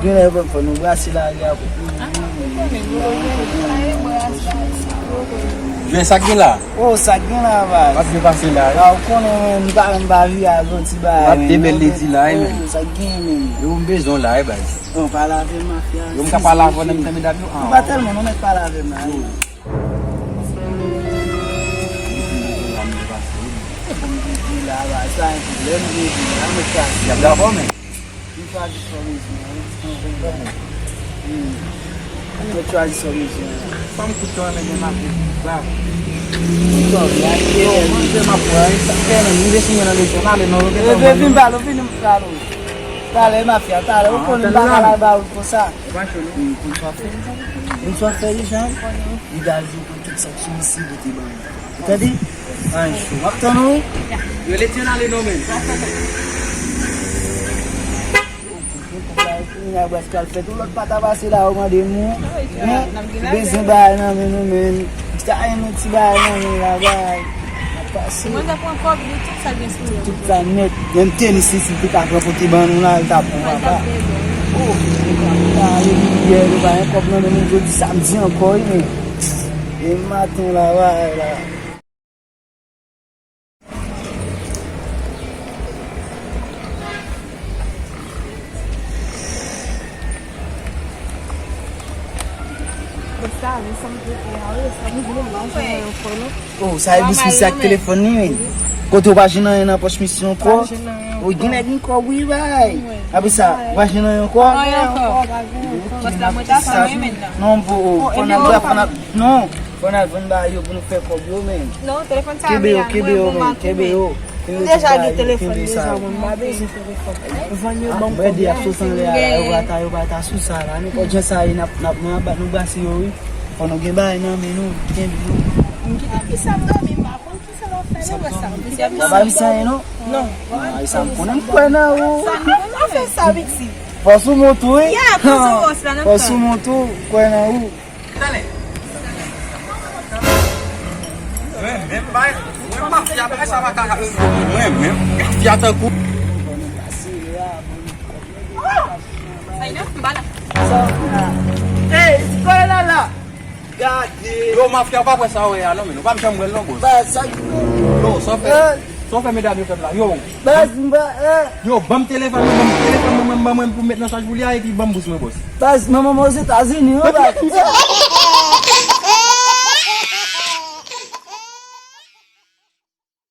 gine pour nous brasser la guerre. Viens ça qui là. Oh, ça gagne là bas. Pas de passer là. Ah, on connaît nous pas vie à petit bas. Pas de belle là. Ça gagne. Yo besoin là bas. On parle avec mafia. Yo me parler avec même tamit d'avion. Pas tellement on met pas avec moi. Là bas, ça un problème Il y a d'abord mais. il faut du solution. On peut trouver solution. Femme couteau avec des marques. Là. Tale mafia, tale, o kon ba ba pour ça. Une fois fait les gens, il va jouer pour toute section ici de Tiban. Tu as dit? Un chou. Attends-nous. Je les tiens dans les domaines. Il y a parce qu'elle fait tout l'autre pas passer là au mois de mois. Mais c'est pas non mais nous mais ça un petit bail non là-bas. Moi, j'ai pas encore vu tout ça bien sûr. Tout ça net. Même tennis ici, tout à propos de Tiban, là, il tape. Oh, il y a un problème de nous jeudi samedi encore. Et matin là, là. Oh, ça a été ça téléphone. Quand tu vas chez nous, on a pas de mission quoi. O gine din ko oui vai. Abisa, vai não ko. Não vou, não. Fona venda eu não fez com eu mesmo. Não, telefone tá aí. QBO. Deixa ali o telefone deixa o telefone. Vanyo bom ko dia susan le eu vai estar susara, não pode sair na no basi eu. Quando alguém vai na menu, tem Vai sair não? Não. Vai sair não foi não. Não fez sabe que sim. Posso motor? Posso motor, foi não. Dale. Même vai. Même mafia vai essa vaca. Même. Mafia tá com. Sai não? Bala. Ei, escolha lá. Yo mafia va pour ça ouais alors mais pas me chambre là boss. Bah ça. Non, ça fait mesdames comme là. Yo. Yo, bam téléphone pour mettre dans sa Julia et puis bam boss. Bah maman aux États-Unis,